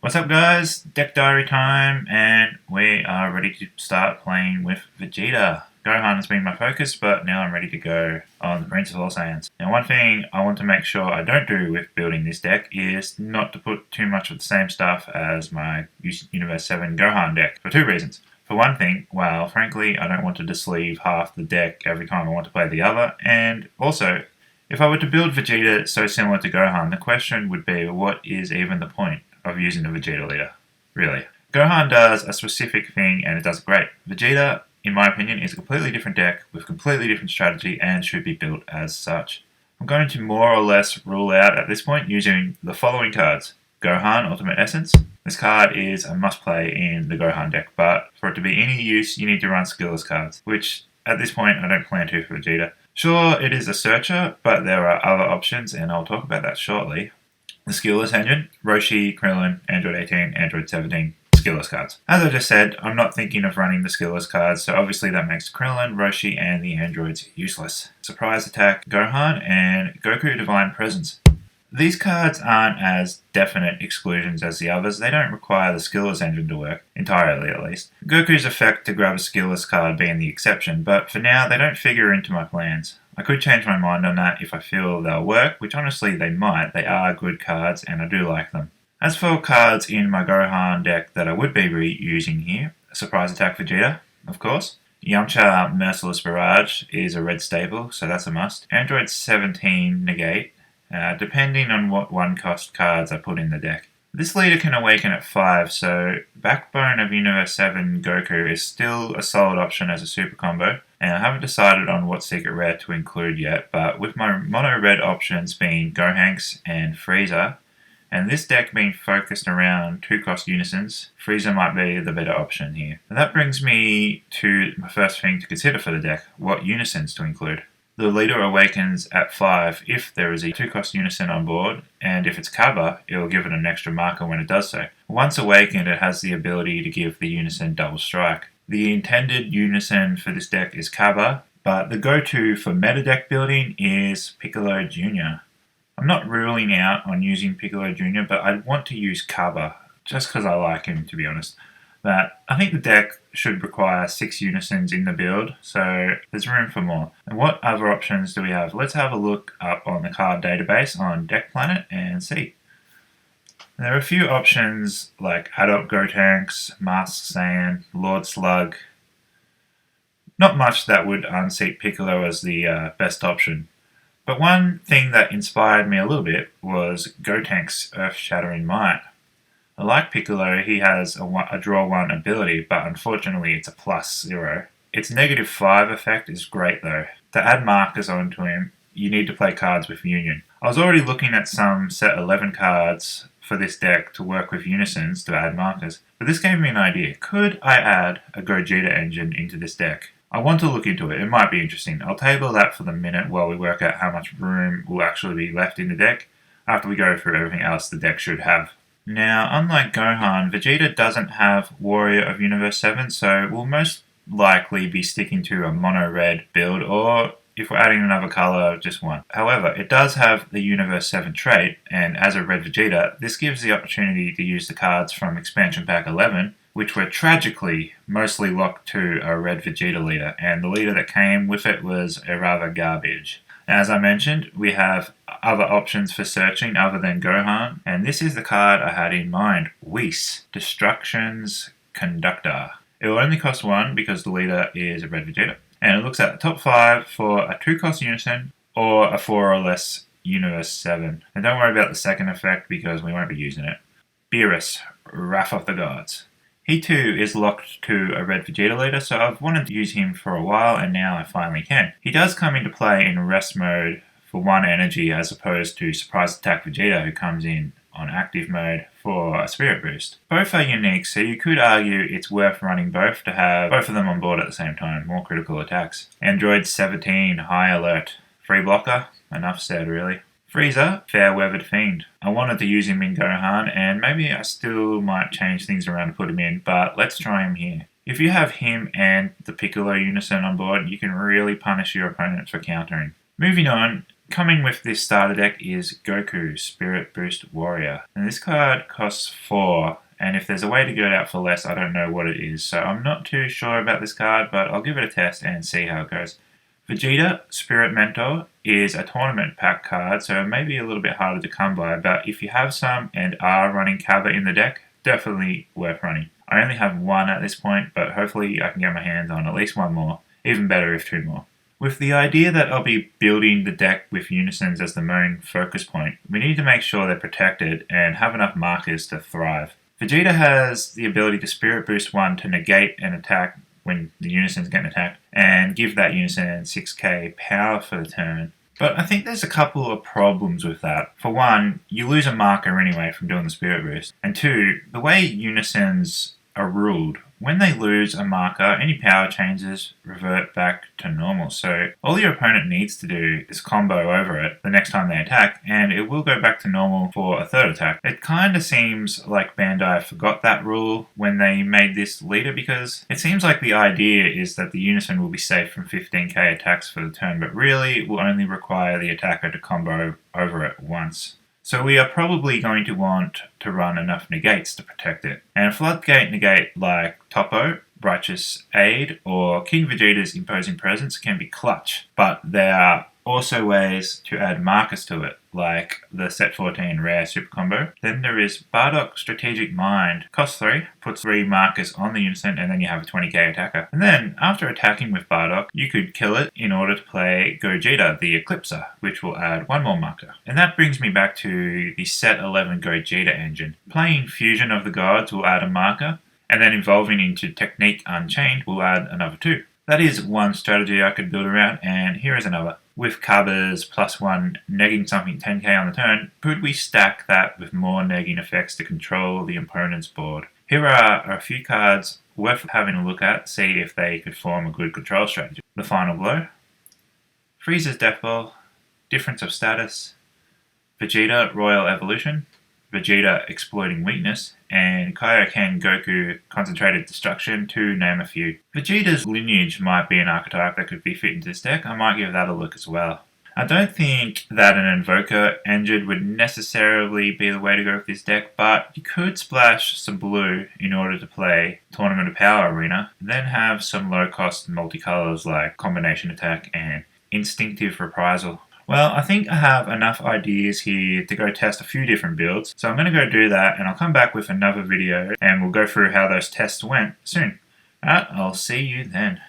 What's up guys, deck diary time, and we are ready to start playing with Vegeta. Gohan has been my focus, but now I'm ready to go on the Prince of All Saiyans. Now one thing I want to make sure I don't do with building this deck is not to put too much of the same stuff as my Universe 7 Gohan deck, for two reasons. For one thing, well, frankly, I don't want to disleave half the deck every time I want to play the other, and also, if I were to build Vegeta so similar to Gohan, the question would be, what is even the point of using the Vegeta leader? Really. Gohan does a specific thing and it does it great. Vegeta, in my opinion, is a completely different deck with completely different strategy and should be built as such. I'm going to more or less rule out at this point using the following cards. Gohan Ultimate Essence. This card is a must play in the Gohan deck, but for it to be any use, you need to run skillless cards, which at this point I don't plan to for Vegeta. Sure, it is a searcher, but there are other options, and I'll talk about that shortly. The skillless engine, Roshi, Krillin, Android 18, Android 17, skillless cards. As I just said, I'm not thinking of running the skillless cards, so obviously that makes Krillin, Roshi, and the androids useless. Surprise Attack, Gohan, and Goku Divine Presence. These cards aren't as definite exclusions as the others. They don't require the skillless engine to work, entirely at least. Goku's effect to grab a skillless card being the exception, but for now they don't figure into my plans. I could change my mind on that if I feel they'll work, which honestly they might. They are good cards and I do like them. As for cards in my Gohan deck that I would be reusing here, Surprise Attack Vegeta, of course. Yamcha Merciless Barrage is a red staple, so that's a must. Android 17 Negate. Depending on what one-cost cards I put in the deck. This leader can awaken at 5, so Backbone of Universe 7 Goku is still a solid option as a super combo, and I haven't decided on what secret rare to include yet, but with my mono-red options being Gohanks and Frieza, and this deck being focused around 2-cost unisons, Frieza might be the better option here. And that brings me to my first thing to consider for the deck, what unisons to include. The leader awakens at 5 if there is a 2-cost unison on board, and if it's Kaba, it will give it an extra marker when it does so. Once awakened, it has the ability to give the unison double strike. The intended unison for this deck is Kaba, but the go-to for meta deck building is Piccolo Jr. I'm not ruling out on using Piccolo Jr., but I want to use Kaba, just because I like him, to be honest. But I think the deck should require 6 unisons in the build, so there's room for more. And what other options do we have? Let's have a look up on the card database on Deck Planet and see. There are a few options like Adult Gotenks, Masked Saiyan, Lord Slug. Not much that would unseat Piccolo as the best option. But one thing that inspired me a little bit was Gotenks' Earth-Shattering Might. I like Piccolo, he has a draw 1 ability, but unfortunately it's a +0. Its -5 effect is great though. To add markers onto him, you need to play cards with Union. I was already looking at some set 11 cards for this deck to work with unisons to add markers, but this gave me an idea. Could I add a Gogeta engine into this deck? I want to look into it, it might be interesting. I'll table that for the minute while we work out how much room will actually be left in the deck after we go through everything else the deck should have. Now, unlike Gohan, Vegeta doesn't have Warrior of Universe 7, so we'll most likely be sticking to a mono-red build, or if we're adding another colour, just one. However, it does have the Universe 7 trait, and as a red Vegeta, this gives the opportunity to use the cards from Expansion Pack 11, which were tragically mostly locked to a red Vegeta leader, and the leader that came with it was a rather garbage. As I mentioned, we have other options for searching other than Gohan, and this is the card I had in mind, Whis, Destruction's Conductor. It will only cost 1 because the leader is a red Vegeta, and it looks at the top 5 for a 2-cost unison or a 4 or less Universe 7. And don't worry about the second effect because we won't be using it. Beerus, Wrath of the Gods. He too is locked to a red Vegeta leader, so I've wanted to use him for a while and now I finally can. He does come into play in rest mode for 1 energy as opposed to Surprise Attack Vegeta who comes in on active mode for a spirit boost. Both are unique, so you could argue it's worth running both to have both of them on board at the same time, more critical attacks. Android 17 High Alert, free blocker, enough said really. Frieza, Fair-Weathered Fiend. I wanted to use him in Gohan, and maybe I still might change things around to put him in, but let's try him here. If you have him and the Piccolo unison on board, you can really punish your opponent for countering. Moving on, Coming with this starter deck is Goku, Spirit Boost Warrior. And this card costs 4, and if there's a way to get it out for less, I don't know what it is. So I'm not too sure about this card, but I'll give it a test and see how it goes. Vegeta, Spirit Mentor, is a tournament pack card, so it may be a little bit harder to come by, but if you have some and are running Kaba in the deck, definitely worth running. I only have 1 at this point, but hopefully I can get my hands on at least 1 more. Even better if 2 more. With the idea that I'll be building the deck with unisons as the main focus point, we need to make sure they're protected and have enough markers to thrive. Vegeta has the ability to Spirit Boost 1 to negate an attack when the unisons get attacked, and give that unison 6k power for the turn. But I think there's a couple of problems with that. For one, you lose a marker anyway from doing the Spirit Boost. And 2, the way unisons are ruled, when they lose a marker, any power changes revert back to normal. So all your opponent needs to do is combo over it the next time they attack, and it will go back to normal for a third attack. It kind of seems like Bandai forgot that rule when they made this leader, because it seems like the idea is that the unison will be safe from 15k attacks for the turn, but really it will only require the attacker to combo over it once. So we are probably going to want to run enough negates to protect it. And a floodgate negate like Topo, Righteous Aid, or King Vegeta's Imposing Presence can be clutch, but there are also ways to add markers to it, like the set 14 rare super combo. Then there is Bardock Strategic Mind, costs 3, puts 3 markers on the unison, and then you have a 20k attacker. And then, after attacking with Bardock, you could kill it in order to play Gogeta, the Eclipser, which will add 1 more marker. And that brings me back to the set 11 Gogeta engine. Playing Fusion of the Gods will add a marker, and then evolving into Technique Unchained will add another 2. That is one strategy I could build around, and here is another. With Kaba's +1 negging something 10k on the turn, could we stack that with more negging effects to control the opponent's board? Here are a few cards worth having a look at, see if they could form a good control strategy. The Final Blow, Frieza's Death Ball, Difference of Status, Vegeta Royal Evolution, Vegeta Exploiting Weakness, and Kaioken Goku Concentrated Destruction, to name a few. Vegeta's Lineage might be an archetype that could be fit into this deck. I might give that a look as well. I don't think that an Invoker engine would necessarily be the way to go with this deck, but you could splash some blue in order to play Tournament of Power Arena, then have some low-cost multicolors like Combination Attack and Instinctive Reprisal. Well, I think I have enough ideas here to go test a few different builds, so I'm going to go do that, and I'll come back with another video and we'll go through how those tests went soon. Alright, I'll see you then.